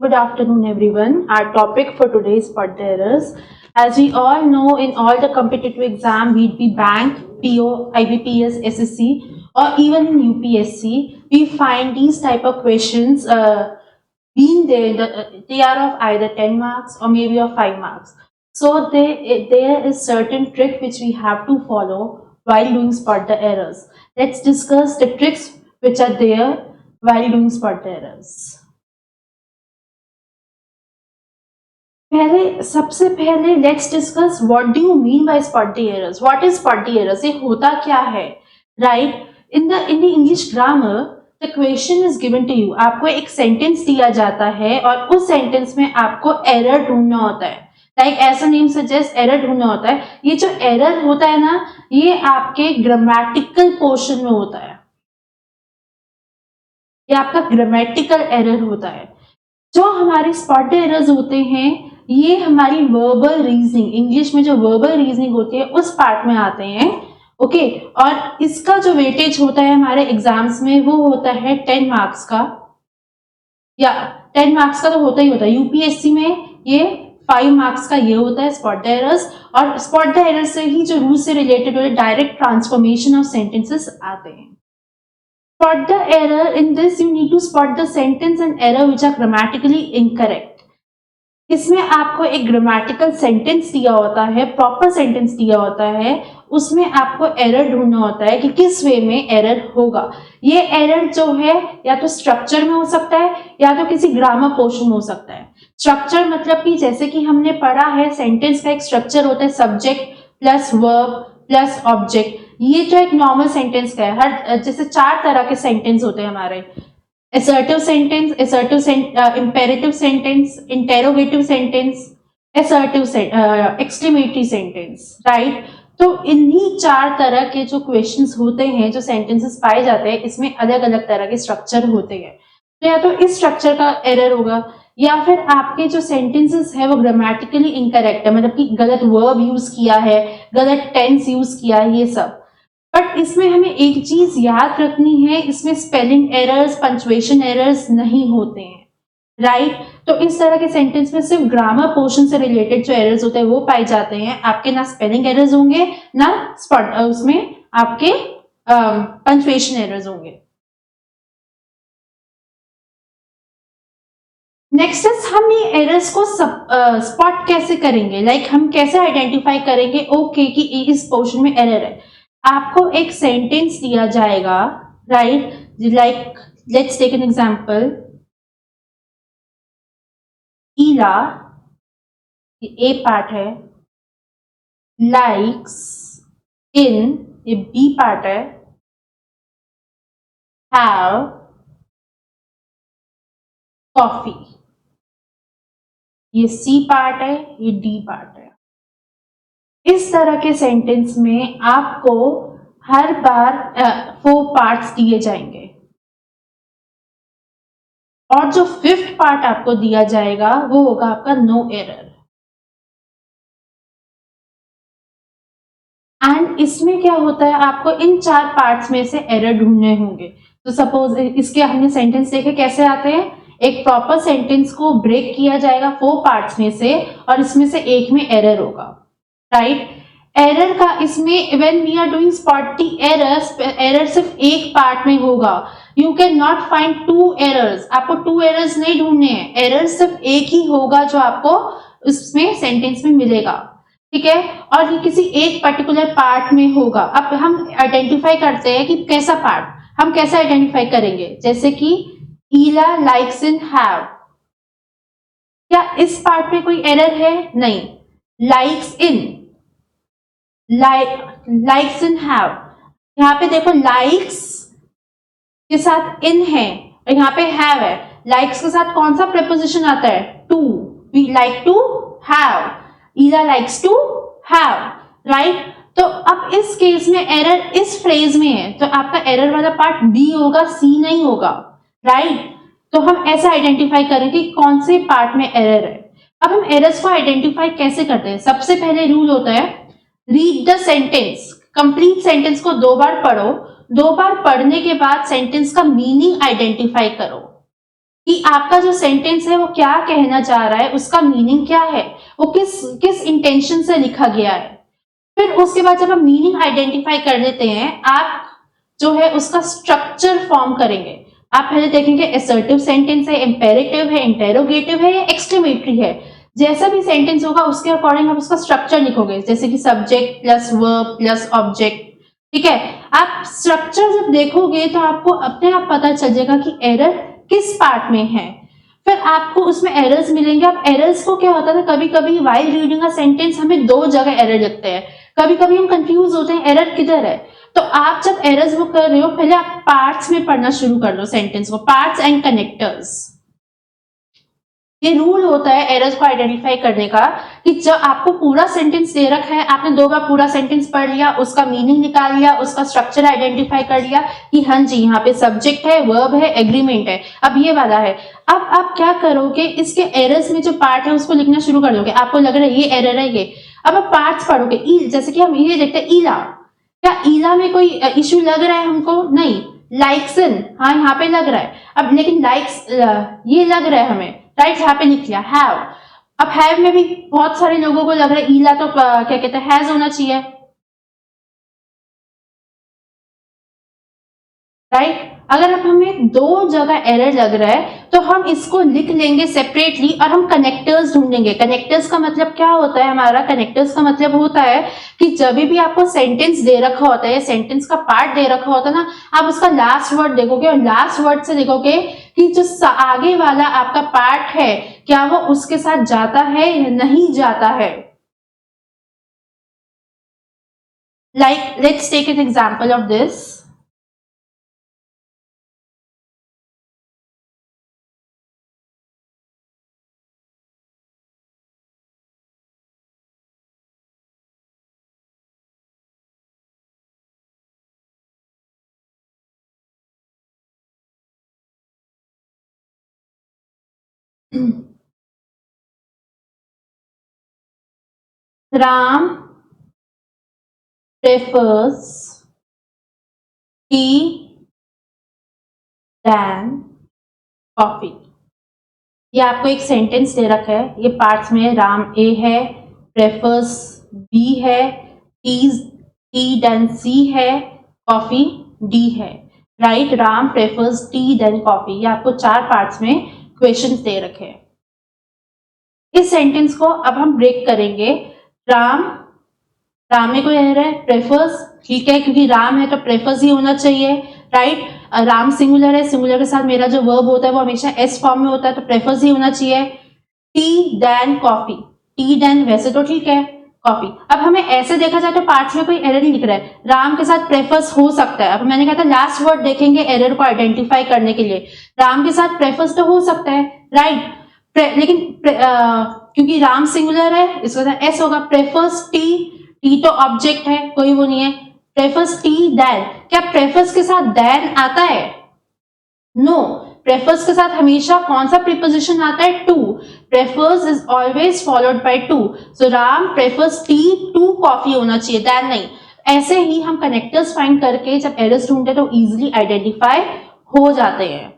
Good afternoon, everyone. Our topic for today is spot errors. As we all know, in all the competitive exam, be it be bank, PO, IBPS, SSC, or even in UPSC, we find these type of questions being there. They are of either 10 marks or maybe of 5 marks. So there is certain trick which we have to follow while doing spot the errors. Let's discuss the tricks which are there while doing spot the errors. सबसे पहले let's discuss what do you mean by spotty errors. What is spotty errors? ये होता क्या है? Right, in the English grammar the question is given to you. आपको एक sentence दिया जाता है और उस सेंटेंस में आपको एरर ढूंढना होता है. लाइक ऐसा नेम सजेस्ट, एरर ढूंढना होता है. ये जो एरर होता है ना, ये आपके ग्रामेटिकल पोर्शन में होता है. ये आपका ग्रामेटिकल एरर होता है. जो हमारे स्पॉट एरर्स होते हैं, ये हमारी वर्बल रीजनिंग, इंग्लिश में जो वर्बल रीजनिंग होती है उस पार्ट में आते हैं. ओके, और इसका जो वेटेज होता है हमारे एग्जाम्स में वो होता है 10 मार्क्स का, या 10 मार्क्स का तो होता ही होता है. यूपीएससी में ये 5 मार्क्स का ये होता है स्पॉट एरर्स. और स्पॉट एरर से ही जो रूल से रिलेटेड होते डायरेक्ट ट्रांसफॉर्मेशन ऑफ सेंटेंसेस आते हैं. Spot the error. In this, you need to spot the sentence and error which are grammatically incorrect. इसमें आपको एक ग्रामेटिकल सेंटेंस दिया होता है, प्रॉपर सेंटेंस दिया होता है, उसमें आपको एरर ढूंढना होता है कि किस वे में एरर होगा. ये एरर जो है या तो स्ट्रक्चर में हो सकता है या तो किसी ग्रामर पोर्शन में हो सकता है. स्ट्रक्चर मतलब कि जैसे कि हमने पढ़ा है, सेंटेंस का एक स्ट्रक्चर होता है subject plus verb plus object. ये जो एक नॉर्मल सेंटेंस का है, हर जैसे 4 तरह के सेंटेंस होते हैं हमारे. assertive sentence, imperative sentence, interrogative sentence, exclamatory sentence, right? तो इन्हीं 4 तरह के जो क्वेश्चंस होते हैं, जो सेंटेंसेस पाए जाते हैं, इसमें अलग अलग तरह के स्ट्रक्चर होते हैं. तो या तो इस स्ट्रक्चर का एरर होगा या फिर आपके जो सेंटेंसेस है वो ग्रामेटिकली इनकरेक्ट है, मतलब कि गलत वर्ब यूज किया है, गलत टेंस यूज किया है, ये सब. बट इसमें हमें एक चीज याद रखनी है, इसमें स्पेलिंग एरर्स, पंक्चुएशन एरर्स नहीं होते हैं. राइट, तो इस तरह के सेंटेंस में सिर्फ ग्रामर पोर्शन से रिलेटेड जो एरर्स होते हैं वो पाए जाते हैं. आपके ना स्पेलिंग एरर्स होंगे ना स्पॉट उसमें आपके पंक्चुएशन एरर्स होंगे. नेक्स्ट इज हम ये एरर्स को स्पॉट कैसे करेंगे. लाइक हम कैसे आइडेंटिफाई करेंगे ओके कि इस पोर्शन में एरर है. आपको एक सेंटेंस दिया जाएगा, right, like let's take an example. Ila, ये ए पार्ट है. लाइक्स इन, ये बी पार्ट है. हैव कॉफी, ये सी पार्ट है, ये डी पार्ट है. इस तरह के सेंटेंस में आपको हर बार 4 पार्ट्स दिए जाएंगे और जो 5th पार्ट आपको दिया जाएगा वो होगा आपका नो एरर. एंड इसमें क्या होता है, आपको इन 4 पार्ट्स में से एरर ढूंढने होंगे. तो सपोज इसके हमने सेंटेंस देखे कैसे आते हैं. एक प्रॉपर सेंटेंस को ब्रेक किया जाएगा 4 पार्ट्स में से और इसमें से एक में एरर होगा. राइट, एरर का इसमें when we are doing spotty errors, error सिर्फ एक पार्ट में होगा. You can not find 2 errors. आपको 2 एरर्स नहीं ढूंढने हैं, एरर सिर्फ एक ही होगा जो आपको उसमें सेंटेंस में मिलेगा. ठीक है, और ये किसी एक पर्टिकुलर पार्ट में होगा. अब हम आइडेंटिफाई करते हैं कि कैसा पार्ट, हम कैसे आइडेंटिफाई करेंगे. जैसे कि ईला लाइक्स इन हैव, क्या इस पार्ट में कोई एरर है? नहीं. Likes in, likes in have, यहाँ पे देखो लाइक्स के साथ इन है और यहाँ पे हैव है. लाइक्स के साथ कौन सा प्रेपोजिशन आता है? To. We like to have, Ila likes to have. Right, तो अब इस केस में एरर इस फ्रेज में है तो आपका एरर वाला पार्ट बी होगा, सी नहीं होगा. राइट, तो हम ऐसा आइडेंटिफाई करें कि कौन से पार्ट में एरर है. अब हम एरर्स को आइडेंटिफाई कैसे करते हैं. सबसे पहले रूल होता है read the sentence. Complete sentence को 2 बार पढ़ो. 2 बार पढ़ने के बाद सेंटेंस का मीनिंग आइडेंटिफाई करो. कि आपका जो सेंटेंस है वो क्या कहना चाह रहा है, उसका मीनिंग क्या है, वो किस इंटेंशन से लिखा गया है। फिर उसके बाद जब हम मीनिंग आइडेंटिफाई कर लेते हैं, आप जो है उसका स्ट्रक्चर फॉर्म करेंगे। आप पहले देखेंगे असर्टिव सेंटेंस है, इंपेरेटिव है, इंटेरोगेटिव है या एक्सक्लेमेटरी है। जैसा भी सेंटेंस होगा उसके अकॉर्डिंग आप उसका स्ट्रक्चर लिखोगे, जैसे कि subject plus verb plus object. ठीक है, आप स्ट्रक्चर जब देखोगे तो आपको अपने आप पता चल जाएगा कि एरर किस पार्ट में है। फिर आपको उसमें एरर्स मिलेंगे। अब एरर्स को क्या होता है, कभी कभी वाइल रीडिंग अ सेंटेंस हमें दो जगह एरर लगते हैं, कभी कभी हम कंफ्यूज होते हैं एरर किधर है। तो आप जब एरर्स वो कर रहे हो, पहले आप पार्ट्स में पढ़ना शुरू कर लो सेंटेंस को, पार्ट्स एंड कनेक्टर्स। ये रूल होता है एरर्स को आइडेंटिफाई करने का, कि जब आपको पूरा सेंटेंस दे रखा है, आपने 2 बार पूरा सेंटेंस पढ़ लिया, उसका मीनिंग निकाल लिया, उसका स्ट्रक्चर आइडेंटिफाई कर लिया कि हाँ जी यहाँ पे सब्जेक्ट है, वर्ब है, एग्रीमेंट है, अब ये वाला है। अब आप क्या करोगे, इसके एरर्स में जो पार्ट है उसको लिखना शुरू कर दोगे। आपको लग रहा है ये एरर है ये, अब आप पार्ट्स पढ़ोगे। ई, जैसे कि हम ये देखते हैं ईला, क्या ईला में कोई इश्यू लग रहा है हमको? नहीं। लाइक्सन, हाँ यहाँ पे लग रहा है। अब लेकिन लाइक्स ये लग रहा है हमें, राइट, यहाँ पे लिख लिया हैव। अब हैव में भी बहुत सारे लोगों को लग रहा है ईला तो क्या कहते हैं हैज होना चाहिए, राइट। अगर अब हमें 2 जगह एरर लग रहा है तो हम इसको लिख लेंगे सेपरेटली और हम कनेक्टर्स ढूंढेंगे। कनेक्टर्स का मतलब क्या होता है हमारा? कनेक्टर्स का मतलब होता है कि जब भी आपको सेंटेंस दे रखा होता है, सेंटेंस का पार्ट दे रखा होता है ना, आप उसका लास्ट वर्ड देखोगे और लास्ट वर्ड से देखोगे कि जो आगे वाला आपका पार्ट है क्या वो उसके साथ जाता है या नहीं जाता है। Like let's take an example of this. Ram prefers tea than coffee। ये आपको एक सेंटेंस दे रखा है, ये पार्ट्स में राम ए है, प्रेफर्स बी है, टी देन सी है, कॉफी डी है, right. Ram prefers tea then coffee, ये आपको 4 पार्ट्स में क्वेश्चंस दे रखे हैं। इस सेंटेंस को अब हम ब्रेक करेंगे। राम में कोई एरर है, प्रेफर्स, ठीक है, क्योंकि राम है तो प्रेफर्स ही होना चाहिए, राइट। राम सिंगुलर है, सिंगुलर के साथ मेरा जो वर्ब होता है वो हमेशा एस फॉर्म में होता है, तो प्रेफर्स ही होना चाहिए। Tea then coffee, tea then वैसे तो ठीक है, कॉफी। अब हमें ऐसे देखा जाए तो पार्ट्स में कोई एरर नहीं दिख रहा है, राम के साथ प्रेफर्स हो सकता है। अब मैंने कहा था लास्ट वर्ड देखेंगे एरर को आइडेंटिफाई करने के लिए, राम के साथ प्रेफर्स तो हो सकता है, राइट। लेकिन क्योंकि राम सिंगुलर है इसका एस होगा। प्रेफर्स टी तो ऑब्जेक्ट है, कोई वो नहीं है। प्रेफर्स टी दैन, क्या प्रेफर्स के साथ दैन आता है? नो, प्रेफर्स के साथ हमेशा कौन सा प्रीपोजिशन आता है? To. Prefers is always followed by to, so Ram prefers tea to coffee होना चाहिए, दैन नहीं। ऐसे ही हम कनेक्टर्स फाइंड करके जब एरर्स ढूंढते तो इजीली आइडेंटिफाई हो जाते हैं,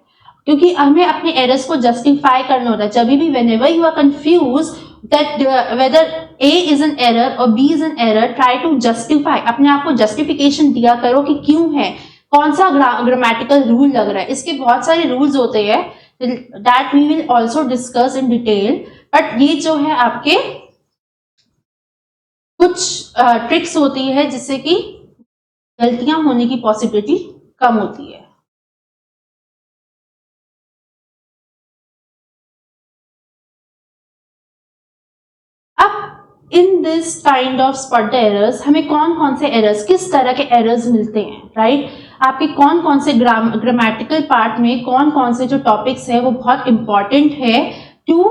क्योंकि हमें अपने एरर्स को जस्टिफाई करना होता है। जब भी whenever you are confused that whether A is an error or B is an error, try to justify, अपने आप को जस्टिफिकेशन दिया करो कि क्यों है, कौन सा ग्रामेटिकल रूल लग रहा है। इसके बहुत सारे रूल्स होते हैं that we will also discuss in detail, but ये जो है आपके कुछ ट्रिक्स होती है जिससे कि गलतियां होने की पॉसिबिलिटी कम होती है। In this kind of spot the errors, हमें कौन कौन से एरर्स, किस तरह के एरर्स मिलते हैं, राइट। आपके कौन कौन से ग्रामेटिकल पार्ट में कौन कौन से जो टॉपिक्स है वो बहुत इंपॉर्टेंट है to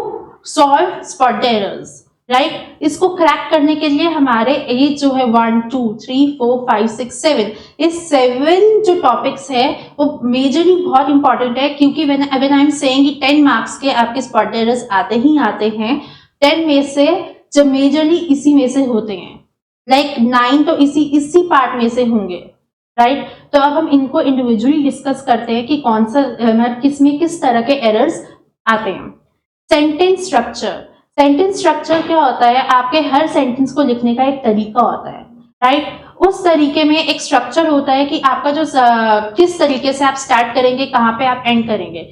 solve spot the errors, right. इसको क्रैक करने के लिए हमारे ये जो है 1 2 3 4 5 6 7 इस 7 जो टॉपिक्स है वो मेजरली बहुत इंपॉर्टेंट है, क्योंकि व्हेन आई एम सेइंग कि 10 मार्क्स के आपके स्पॉट द एरर्स आते ही आते हैं। 10 में से जब मेजरली इसी में से होते हैं, लाइक 9 तो इसी पार्ट में से होंगे, राइट। तो अब हम इनको इंडिविजुअली डिस्कस करते हैं कि कौन सा किसमें किस तरह के एरर्स आते हैं। Sentence structure. सेंटेंस स्ट्रक्चर क्या होता है, आपके हर सेंटेंस को लिखने का एक तरीका होता है, राइट। उस तरीके में एक स्ट्रक्चर होता है कि आपका जो किस तरीके से आप स्टार्ट करेंगे, कहाँ पे आप एंड करेंगे।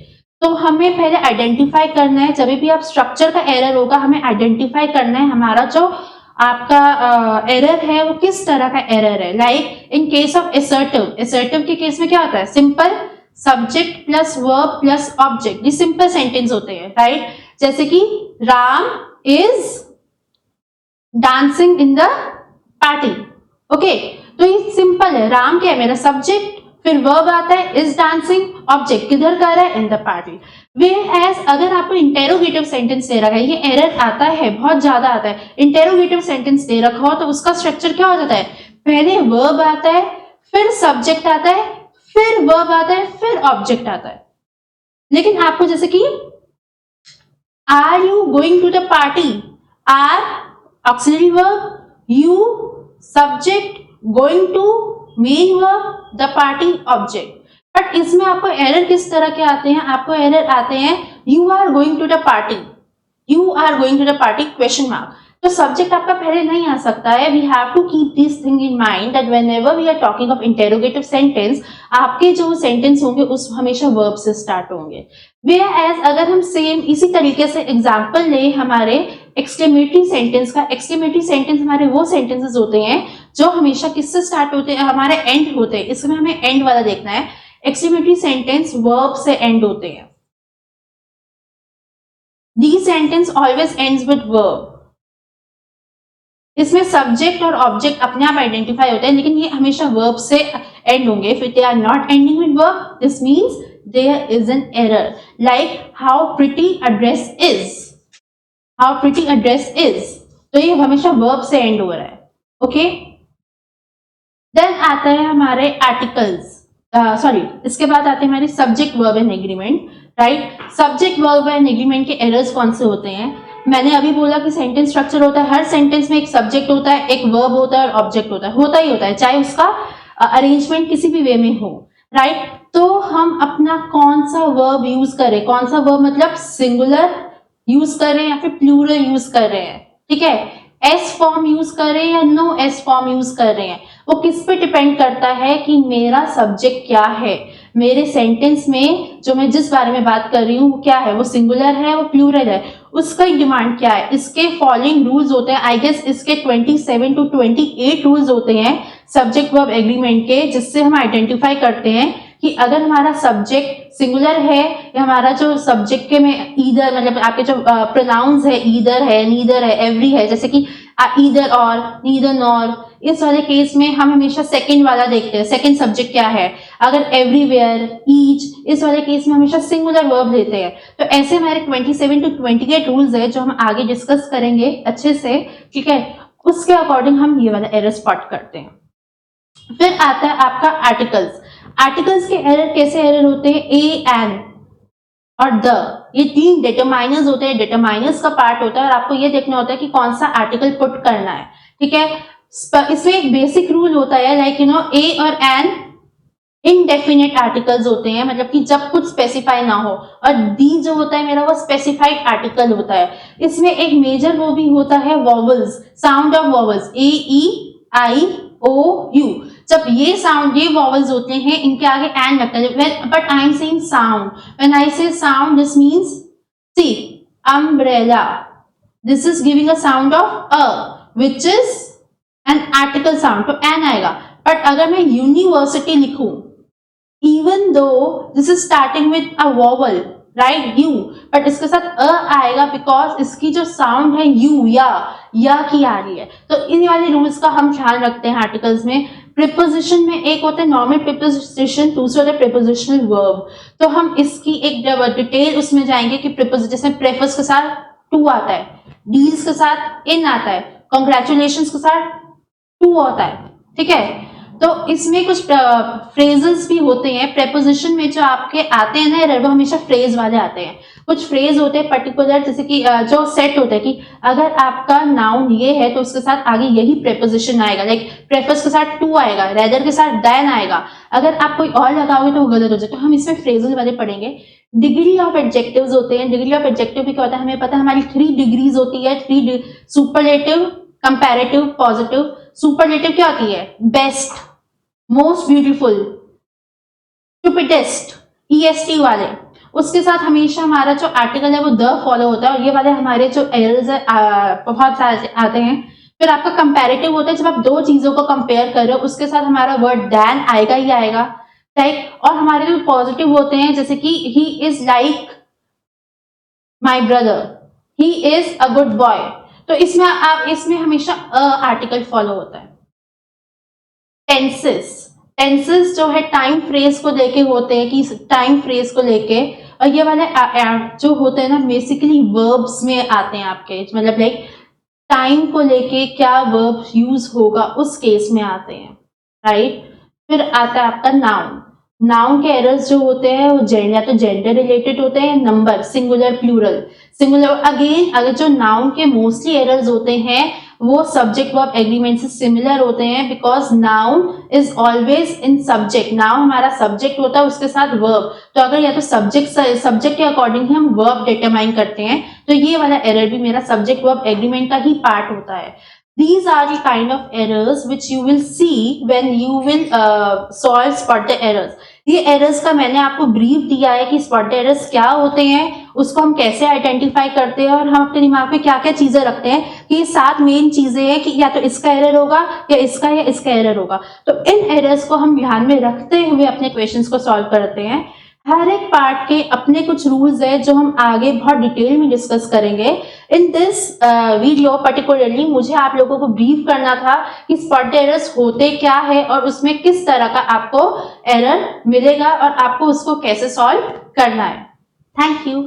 तो हमें पहले आइडेंटिफाई करना है, जब भी आप स्ट्रक्चर का एरर होगा हमें आइडेंटिफाई करना है हमारा जो आपका एरर है वो किस तरह का एरर है। Like in case of assertive, assertive के केस में क्या होता है, simple subject plus verb plus object, ये सिंपल सेंटेंस होते हैं, राइट। जैसे कि Ram is dancing in the party, okay. तो ये सिंपल है, राम क्या है मेरा सब्जेक्ट, फिर वर्ब आता है इज डांसिंग, ऑब्जेक्ट किधर कर रहा है, इन द पार्टी। वे एज अगर आपको इंटेरोगेटिव सेंटेंस दे रखा है, ये एरर आता है, बहुत ज्यादा आता है। इंटेरोगेटिव सेंटेंस दे रखा हो तो उसका स्ट्रक्चर क्या हो जाता है, पहले वर्ब आता है, फिर सब्जेक्ट आता है, फिर वर्ब आता है, फिर ऑब्जेक्ट आता है। लेकिन आपको जैसे कि are you going to the party, are auxiliary verb, you subject, going to main verb, the party object. But इसमें आपको एरर किस तरह के आते हैं, आपको एरर आते हैं you are going to the party, you are going to the party question mark. तो सब्जेक्ट आपका पहले नहीं आ सकता है। We have to keep this thing in mind that whenever we are talking of interrogative sentence, आपके जो sentence होंगे उस हमेशा वर्ब से स्टार्ट होंगे। Whereas अगर हम सेम इसी तरीके से एग्जाम्पल लें हमारे एक्सक्लेमेटरी सेंटेंस का, एक्सक्लेमेटरी सेंटेंस हमारे वो सेंटेंसेस होते हैं जो हमेशा किससे स्टार्ट होते हैं, हमारे एंड होते हैं। इसमें हमें एंड वाला देखना है। एक्सक्लेमेटरी सेंटेंस वर्ब से एंड होते हैं। These sentence always ends with verb. इसमें सब्जेक्ट और ऑब्जेक्ट अपने आप आइडेंटिफाई होते हैं, लेकिन ये हमेशा वर्ब से एंड होंगे। If they are not ending with verb, this means there is an error. Like how pretty a dress is, how pretty a dress is, तो ये हमेशा वर्ब से एंड हो रहा है, ओके। देन आता है हमारे आर्टिकल्स, सॉरी इसके बाद आते हैं हमारे subject verb and agreement, right. Subject verb and agreement के एरर्स कौन से होते हैं, मैंने अभी बोला कि सेंटेंस स्ट्रक्चर होता है, हर सेंटेंस में एक सब्जेक्ट होता है, एक वर्ब होता है और ऑब्जेक्ट होता ही होता है, चाहे उसका अरेंजमेंट किसी भी वे में हो, राइट। तो हम अपना कौन सा वर्ब यूज करें, कौन सा वर्ब मतलब सिंगुलर यूज कर रहे हैं या फिर प्लूरल यूज कर रहे हैं, ठीक है। एस फॉर्म यूज कर रहे हैं या नो एस फॉर्म यूज कर रहे हैं, वो किस पे डिपेंड करता है कि मेरा सब्जेक्ट क्या है, मेरे सेंटेंस में जो मैं जिस बारे में बात कर रही हूँ वो क्या है, वो सिंगुलर है, वो प्लूरल है, उसका डिमांड क्या है। इसके फॉलोइंग रूल्स होते हैं, आई गेस इसके 27 to 28 रूल्स होते हैं सब्जेक्ट वर्ब एग्रीमेंट के, जिससे हम आइडेंटिफाई करते हैं कि अगर हमारा सब्जेक्ट सिंगुलर है या हमारा जो सब्जेक्ट के में ईदर मतलब आपके जो प्रोनाउंस है, ईदर है, नीदर है, एवरी है, जैसे कि ईदर और, नीदर नॉर, इस वाले केस में हम हमेशा सेकंड वाला देखते हैं, सेकंड सब्जेक्ट क्या है। अगर एवरीवेयर, ईच, इस वाले केस में हमेशा सिंगुलर वर्ब लेते हैं। तो ऐसे हमारे 27 to 28 रूल्स है जो हम आगे डिस्कस करेंगे अच्छे से, ठीक है। उसके अकॉर्डिंग हम ये वाला एरर स्पॉट करते हैं। फिर आता है आपका आर्टिकल्स। आर्टिकल्स के एरर कैसे एरर होते हैं, ए, एन और द, ये तीन डिटरमाइनर्स होते हैं, डिटरमाइनर्स का पार्ट होता है और आपको ये देखना होता है कि कौन सा आर्टिकल पुट करना है, ठीक है। इसमें एक बेसिक रूल होता है, लाइक यू नो ए और एन इनडेफिनेट आर्टिकल्स होते हैं, मतलब कि जब कुछ स्पेसिफाई ना हो, और दी जो होता है मेरा वो स्पेसिफाइड आर्टिकल होता है। इसमें एक मेजर वो भी होता है vowels, sound of vowels, A, E, I, O, U. जब ये साउंड, ये वॉवल्स होते हैं, इनके आगे एन लगता है, but I am saying sound, when I say sound this means see umbrella, this is giving a sound of a which is an article sound, तो एन आएगा। बट अगर मैं यूनिवर्सिटी लिखूं, even though this is starting with a vowel, right, U, but इसके साथ अ आएगा because इसकी जो साउंड है यू या की आ रही है। तो इन वाले रूल्स का हम ख्याल रखते हैं आर्टिकल्स में। प्रीपोजिशन में एक होता है नॉर्मल प्रीपोजिशन, दूसरा होता है प्रीपोजिशनल वर्ब। तो हम इसकी एक डिटेल उसमें जाएंगे कि प्रीपोजिशन, जैसे प्रेफर्स के साथ टू आता है, डील्स के साथ इन आता है, कॉन्ग्रेचुलेशंस के साथ टू होता है, ठीक है। तो इसमें कुछ फ्रेजेस भी होते हैं, प्रेपोजिशन में जो आपके आते हैं ना एरर, वो हमेशा फ्रेज वाले आते हैं। कुछ फ्रेज होते हैं पर्टिकुलर, जैसे कि जो सेट होता है कि अगर आपका नाउन ये है तो उसके साथ आगे यही प्रेपोजिशन आएगा, लाइक प्रेफस के साथ टू आएगा, रेदर के साथ देन आएगा, अगर आप कोई और लगाओगे तो वो गलत हो जाए। तो हम इसमें फ्रेजेस वाले पढ़ेंगे। डिग्री ऑफ एडजेक्टिव्स होते हैं। डिग्री ऑफ एडजेक्टिव भी क्या होता है, हमें पता है हमारी 3 डिग्रीज होती है, 3 सुपरलेटिव, कंपैरेटिव, पॉजिटिव। सुपरलेटिव क्या होती है, best, most beautiful, stupidest, EST वाले। उसके साथ हमेशा हमारा जो आर्टिकल है वो द फॉलो होता है, और ये वाले हमारे जो एरर्स है बहुत सारे आते हैं। फिर आपका कंपैरेटिव होता है, जब आप दो चीजों को कंपेयर कर रहे हो उसके साथ हमारा वर्ड दैन आएगा ही आएगा, राइट। और हमारे जो पॉजिटिव होते हैं, जैसे कि he is like my brother, he is a good boy, तो इसमें हमेशा आर्टिकल फॉलो होता है। टेंसेस जो है टाइम फ्रेज को लेके होते हैं, कि टाइम फ्रेज को लेके, और ये वाले जो होते हैं ना बेसिकली वर्ब्स में आते हैं आपके, मतलब लाइक टाइम को लेके क्या वर्ब यूज होगा उस केस में आते हैं, राइट। फिर आता है आपका नाउन। नाउन के एरर्स जो होते हैं वो या तो जेंडर रिलेटेड होते हैं, number, singular, plural. Singular again, अगर जो नाउन के मोस्टली एरर्स होते हैं वो सब्जेक्ट वर्ब एग्रीमेंट से सिमिलर होते हैं, because noun is always in subject. Noun हमारा सब्जेक्ट होता है, उसके साथ वर्ब, तो अगर या तो सब्जेक्ट के अकॉर्डिंग ही हम वर्ब डिटरमाइन करते हैं, तो ये वाला एरर भी मेरा सब्जेक्ट वर्ब एग्रीमेंट का ही पार्ट होता है। These are the kind of errors which you will see when you will solve spot the errors. ये एरर्स का मैंने आपको ब्रीफ दिया है कि स्पॉट एरर्स क्या होते हैं, उसको हम कैसे आइडेंटिफाई करते हैं, और हम अपने दिमाग में क्या क्या चीजें रखते हैं कि ये 7 मेन चीजें हैं कि या तो इसका एरर होगा या इसका एरर होगा। तो इन एरर्स को हम ध्यान में रखते हुए अपने क्वेश्चंस को सॉल्व करते हैं। हर एक पार्ट के अपने कुछ रूल्स है जो हम आगे बहुत डिटेल में डिस्कस करेंगे। इन दिस वीडियो पर्टिकुलरली मुझे आप लोगों को ब्रीफ करना था कि स्पॉट एरर्स होते क्या है और उसमें किस तरह का आपको एरर मिलेगा और आपको उसको कैसे सॉल्व करना है। Thank you.